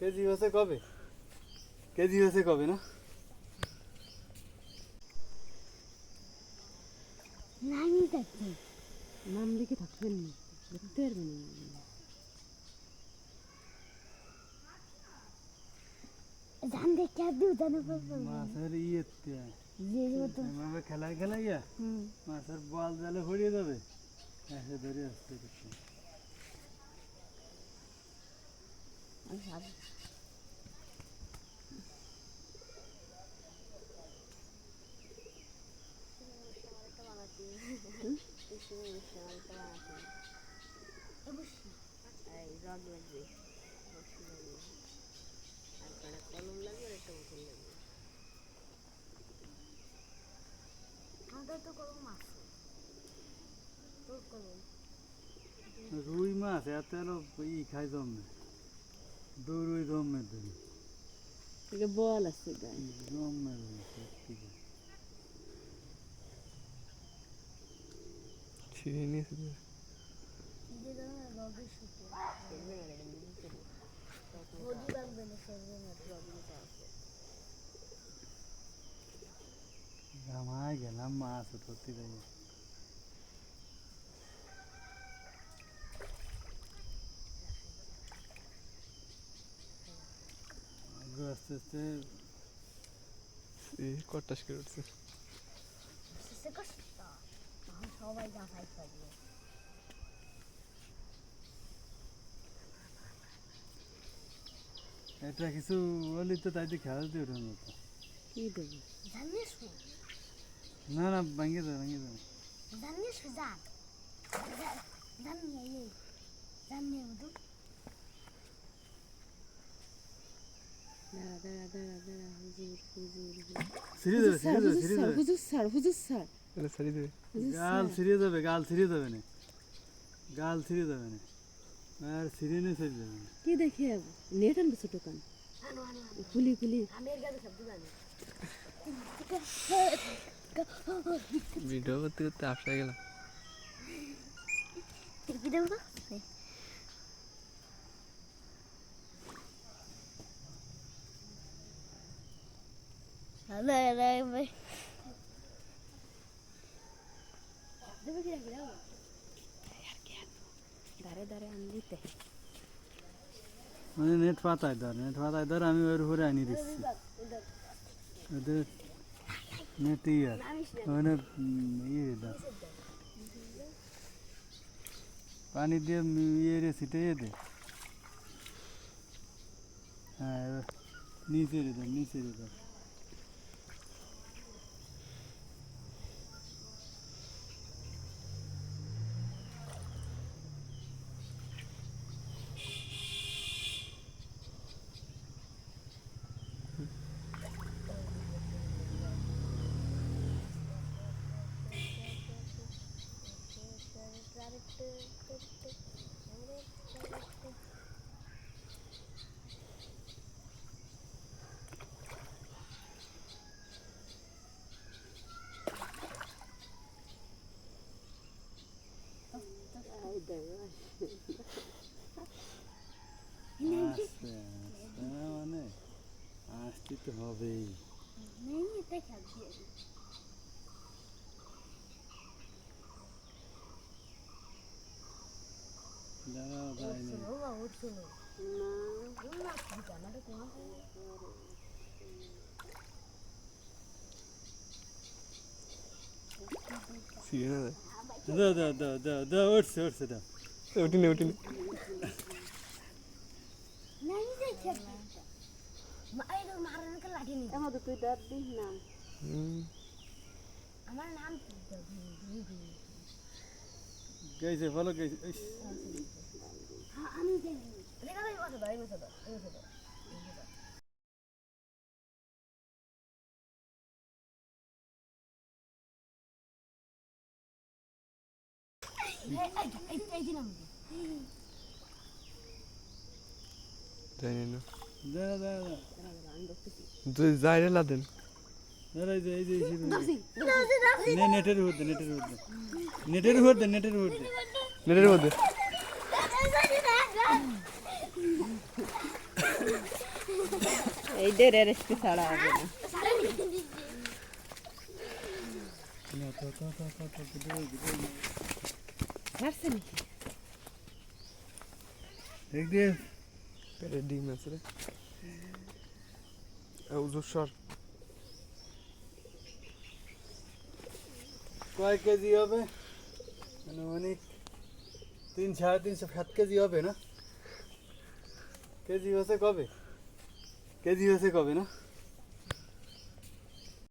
KG হয়েছে কবে? KG হয়েছে কবে না? নামি থাকছে নাম লিখে থাকবেন না, দেখতে পারবেন না। জান দেখে আর দিও জানো মাছের ইয়েতে যে মতো এভাবে খেলায় খেলাইয়া মাছের বল জালে ভরিয়ে যাবে, এসে ধরে আসতে দেখছি। কলম লাগবে আর একটা বোতল লাগবে। আমাদের তো কলম আছে, তোর কলম রুই মাছ এত ই খাই জমে, দৌড়ুই জমে ধরি বল আছে গায়ে জমে সত্যি। ছিঁড়ে নিয়েছে গামায় গেলাম মাছ ধরতে যাই। আস্তে আস্তে কটাস করে উঠছে। সবাই গাছাই থাকবে। এটা কিছু বলি তো তাই দিয়ে খেলা দিয়ে ওঠার মতো। কি দেবো জানিস না না ভাঙিয়ে দেবে ভাঙিয়ে দেবে। জানিস জান জানিয়ে জানিয়ে মতো দাঁড়া দাঁড়া দাঁড়া দাঁড়া হুজুর হুজুর ছিঁড়ে দেবে ছিঁড়ে দেবে ছিঁড়ে দেবে। হুজুর স্যার হুজুর স্যার এটা ছাড়িয়ে দেবে। গাল ছিঁড়ে যাবে, গাল ছিঁড়ে যাবে না, গাল ছিঁড়ে যাবে না, আর ছিঁড়ে নিয়ে ছিঁড়ে যাবে না। কি দেখে নেট আনবে ছোট কান খুলি খুলি ভিডিও করতে করতে আপসা গেলাম। দাঁড়ে দাঁড়ে আনলিতে মানে নেট পাতায় ধর আমি ওর উপরে আনি দিচ্ছি ওদের নেট ইয়ার মানে ইয়ে ধর পানি দিয়ে ইয়ে রে ছিটে দে। হ্যাঁ এবার নিচে রে ধর নিচে রে ধর। আস্তে আস্তে মানে আসতে তো হবেই। দাঁড়াও যায়নি ছিঁড়ে না দেয়। দাও দাও দাও দাও দাও উঠছে উঠছে দাও। উঠিনি উঠিনি। আমার নাম গেছে ভালো গেছে। আমি জানি না। দাঁড়া দাঁড়া তুই যাইরে লাদেন। দাঁড়া এই যে নেটের উপর দে নেটের উপর দে নেটের উপর দে নেটের উপর দে নেটের মধ্যে এই দের রেস্পি ছাড়া হবে না। না তো ছাড়ছে নাকি? দেখ দে পেটে ডিম আছে রে উজুর সর কয় কেজি হবে আনুমানিক 3-3.5-7 কেজি হবে না কেজি হচ্ছে কবে না